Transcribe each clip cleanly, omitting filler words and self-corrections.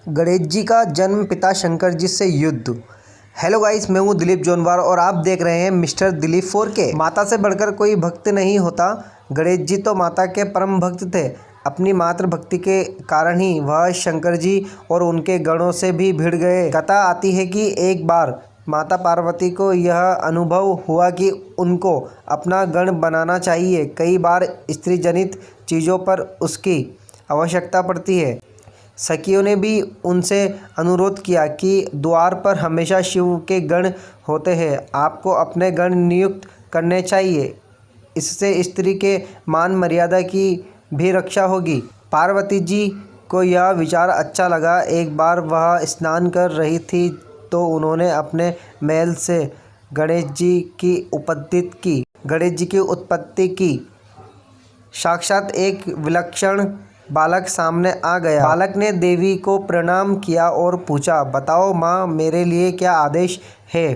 गणेश जी का जन्म पिता शंकर जी से युद्ध। हेलो गाइस, मैं हूँ दिलीप जोनवार और आप देख रहे हैं मिस्टर दिलीप 4K। माता से बढ़कर कोई भक्त नहीं होता। गणेश जी तो माता के परम भक्त थे। अपनी मातृभक्ति के कारण ही वह शंकर जी और उनके गणों से भी भिड़ गए। कथा आती है कि एक बार माता पार्वती को यह अनुभव हुआ कि उनको अपना गण बनाना चाहिए। कई बार स्त्री जनित चीज़ों पर उसकी आवश्यकता पड़ती है। सखियों ने भी उनसे अनुरोध किया कि द्वार पर हमेशा शिव के गण होते हैं, आपको अपने गण नियुक्त करने चाहिए। इससे स्त्री के मान मर्यादा की भी रक्षा होगी। पार्वती जी को यह विचार अच्छा लगा। एक बार वह स्नान कर रही थी तो उन्होंने अपने महल से गणेश जी की उत्पत्ति की। साक्षात एक विलक्षण बालक सामने आ गया। बालक ने देवी को प्रणाम किया और पूछा, बताओ माँ, मेरे लिए क्या आदेश है?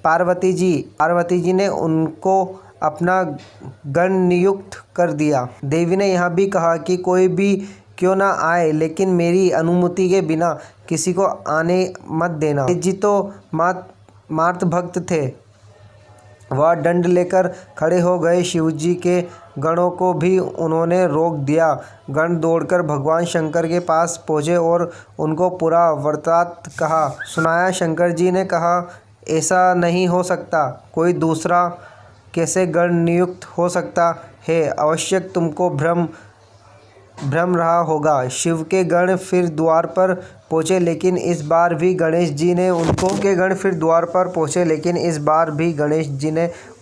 पार्वती जी ने उनको अपना गण नियुक्त कर दिया। देवी ने यह भी कहा कि कोई भी क्यों ना आए, लेकिन मेरी अनुमति के बिना किसी को आने मत देना। गणेश जी तो मार्त भक्त थे। वह दंड लेकर खड़े हो गए। शिवजी के गणों को भी उन्होंने रोक दिया। गण दौड़कर भगवान शंकर के पास पहुँचे और उनको पूरा वृत्तांत कहा सुनाया। शंकर जी ने कहा, ऐसा नहीं हो सकता। कोई दूसरा कैसे गण नियुक्त हो सकता है? आवश्यक तुमको भ्रम रहा होगा। शिव के गण फिर द्वार पर पहुँचे, लेकिन इस बार भी गणेश जी ने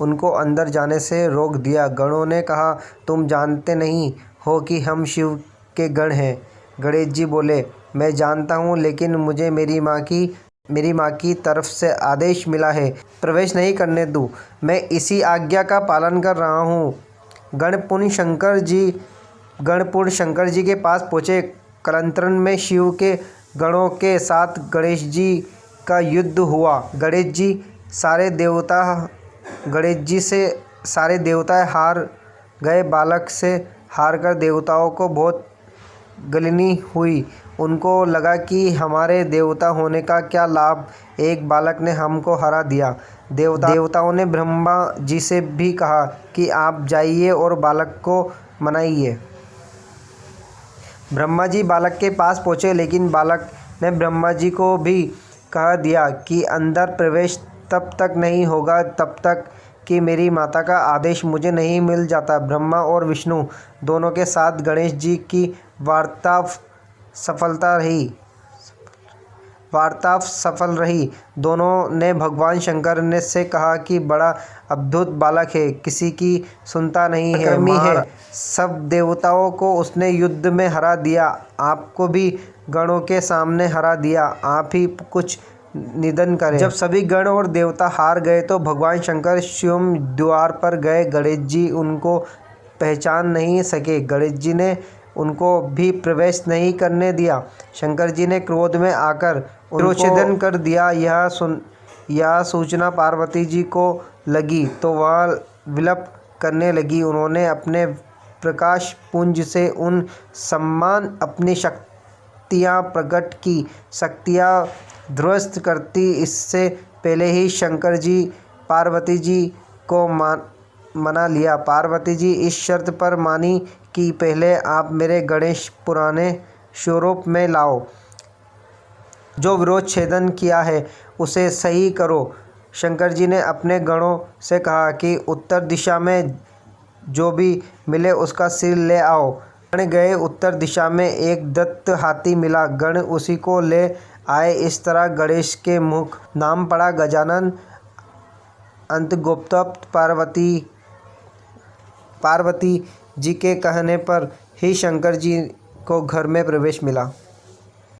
उनको अंदर जाने से रोक दिया। गणों ने कहा, तुम जानते नहीं हो कि हम शिव के गण हैं। गणेश जी बोले, मैं जानता हूँ, लेकिन मुझे मेरी माँ की तरफ से आदेश मिला है, प्रवेश नहीं करने दूँ। मैं इसी आज्ञा का पालन कर रहा हूँ। गणपुर शंकर जी के पास पहुँचे। कलंतरन में शिव के गणों के साथ गणेश जी का युद्ध हुआ। गणेश जी से सारे देवता हार गए। बालक से हारकर देवताओं को बहुत गलनी हुई। उनको लगा कि हमारे देवता होने का क्या लाभ, एक बालक ने हमको हरा दिया। देवताओं ने ब्रह्मा जी से भी कहा कि आप जाइए और बालक को मनाइए। ब्रह्मा जी बालक के पास पहुँचे, लेकिन बालक ने ब्रह्मा जी को भी कह दिया कि अंदर प्रवेश तब तक नहीं होगा तब तक कि मेरी माता का आदेश मुझे नहीं मिल जाता। ब्रह्मा और विष्णु दोनों के साथ गणेश जी की वार्ता सफल रही। दोनों ने भगवान शंकर से कहा कि बड़ा अद्भुत बालक है, किसी की सुनता नहीं है, कर्मी है। सब देवताओं को उसने युद्ध में हरा दिया, आपको भी गणों के सामने हरा दिया। आप ही कुछ निधन करें। जब सभी गण और देवता हार गए तो भगवान शंकर स्वयं द्वार पर गए। गणेश जी उनको पहचान नहीं सके। गणेश जी ने उनको भी प्रवेश नहीं करने दिया। शंकर जी ने क्रोध में आकर शिरोच्छेदन कर दिया। यह सूचना पार्वती जी को लगी तो वह विलप करने लगी। उन्होंने अपने प्रकाश पुंज से उन सम्मान अपनी शक्तियाँ प्रकट की। शक्तियाँ ध्वस्त करती। इससे पहले ही शंकर जी पार्वती जी को मना लिया। पार्वती जी इस शर्त पर मानी कि पहले आप मेरे गणेश पुराने स्वरूप में लाओ। जो विरोध छेदन किया है उसे सही करो। शंकर जी ने अपने गणों से कहा कि उत्तर दिशा में जो भी मिले उसका सिर ले आओ। गण गए। उत्तर दिशा में एक दत्त हाथी मिला। गण उसी को ले आए। इस तरह गणेश के मुख नाम पड़ा गजानन। अंतगोप्त पार्वती जी के कहने पर ही शंकर जी को घर में प्रवेश मिला।